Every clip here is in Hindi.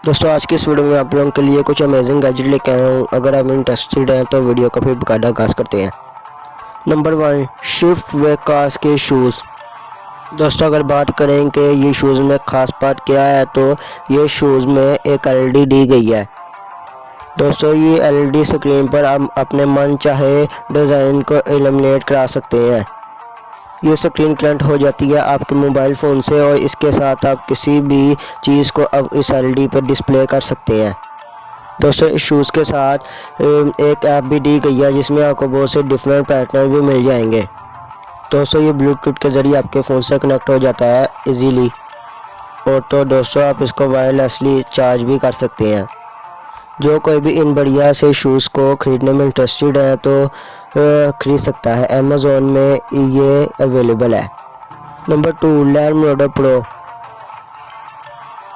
दोस्तों आज की इस वीडियो में आप लोगों के लिए कुछ अमेजिंग गैजेट लेके आया हूँ। अगर आप इंटरेस्टेड हैं तो वीडियो को फिर बकायदा आगाज़ करते हैं। नंबर 1, शिफ्ट वे कास के शूज़। दोस्तों अगर बात करें कि ये शूज़ में ख़ास बात क्या है तो ये शूज़ में एक एलईडी दी गई है। दोस्तों ये एलईडी स्क्रीन पर आप अपने मन चाहे डिज़ाइन को इल्यूमिनेट करा सकते हैं। ये स्क्रीन कनेक्ट हो जाती है आपके मोबाइल फ़ोन से और इसके साथ आप किसी भी चीज़ को अब इस एलईडी पर डिस्प्ले कर सकते हैं। दोस्तों इस शूज़ के साथ एक ऐप भी दी गई है जिसमें आपको बहुत से डिफरेंट पैटर्न भी मिल जाएंगे। दोस्तों ये ब्लूटूथ के ज़रिए आपके फ़ोन से कनेक्ट हो जाता है इजीली। और तो दोस्तों आप इसको वायरलेसली चार्ज भी कर सकते हैं। जो कोई भी इन बढ़िया से शूज़ को ख़रीदने में इंटरेस्टेड है तो ख़रीद सकता है। अमेज़ॉन में ये अवेलेबल है। नंबर 2, लैंडमोडर प्रो।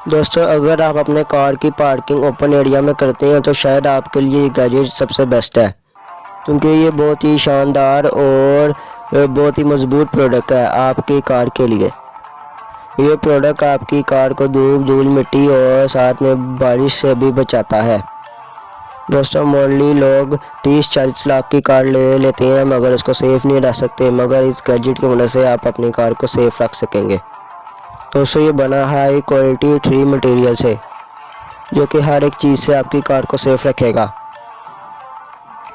दोस्तों अगर आप अपने कार की पार्किंग ओपन एरिया में करते हैं तो शायद आपके लिए ये गैजेट सबसे बेस्ट है, क्योंकि ये बहुत ही शानदार और बहुत ही मजबूत प्रोडक्ट है आपकी कार के लिए। ये प्रोडक्ट आपकी कार को धूल मिट्टी और साथ में बारिश से भी बचाता है। दोस्तों मोस्टली लोग 30-40 लाख की कार ले लेते हैं मगर इसको सेफ़ नहीं रख सकते, मगर इस गैजेट की मदद से आप अपनी कार को सेफ़ रख सकेंगे। दोस्तों ये बना है हाई क्वालिटी 3 मटेरियल से, जो कि हर एक चीज़ से आपकी कार को सेफ़ रखेगा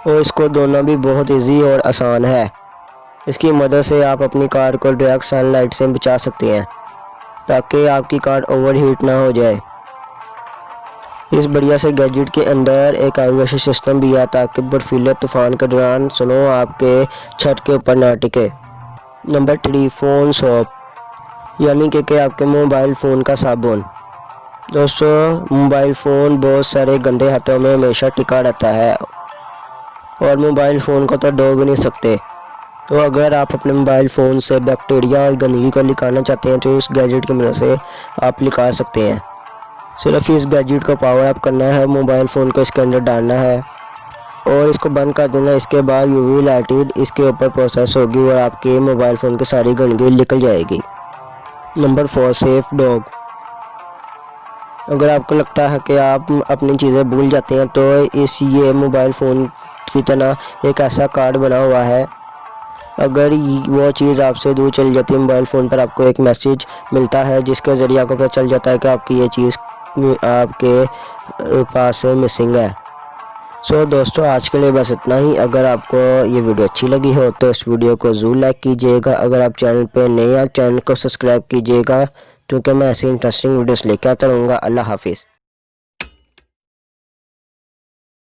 और इसको धोना भी बहुत इजी और आसान है। इसकी मदद से आप अपनी कार को डायरेक्ट सनलाइट से बचा सकते हैं ताकि आपकी कार ओवरहीट ना हो जाए। इस बढ़िया से गैजेट के अंदर एक आइवेशन सिस्टम भी है ताकि बर्फीले तूफान के दौरान स्नो आपके छत के ऊपर ना टिके। नंबर 3, फ़ोन सोप, यानी कि आपके मोबाइल फ़ोन का साबुन। दोस्तों मोबाइल फ़ोन बहुत सारे गंदे हाथों में हमेशा टिका रहता है और मोबाइल फ़ोन को तो धो भी नहीं सकते। तो अगर आप अपने मोबाइल फ़ोन से बैक्टीरिया और गंदगी को निकालना चाहते हैं तो इस गैजेट की मदद से आप निकाल सकते हैं। सिर्फ इस गैजेट को पावर अप करना है, मोबाइल फ़ोन को इसके अंदर डालना है और इसको बंद कर देना। इसके बाद यूवी लाइट इसके ऊपर प्रोसेस होगी और आपके मोबाइल फ़ोन की सारी गंदगी निकल जाएगी। Number 4, safe dog. अगर आपको लगता है कि आप अपनी चीज़ें भूल जाते हैं तो ये मोबाइल फ़ोन की तरह एक ऐसा कार्ड बना हुआ है। अगर वो चीज़ आपसे दूर चली जाती है, मोबाइल फ़ोन पर आपको एक मैसेज मिलता है जिसके ज़रिए आपको पता चल जाता है कि आपकी ये चीज़ आपके पास से मिसिंग है। सो दोस्तों आज के लिए बस इतना ही। अगर आपको ये वीडियो अच्छी लगी हो तो इस वीडियो को ज़रूर लाइक कीजिएगा। अगर आप चैनल पर नए हैं चैनल को सब्सक्राइब कीजिएगा, क्योंकि मैं ऐसी इंटरेस्टिंग वीडियोस लेकर आता रहूँगा। अल्लाह हाफिज़।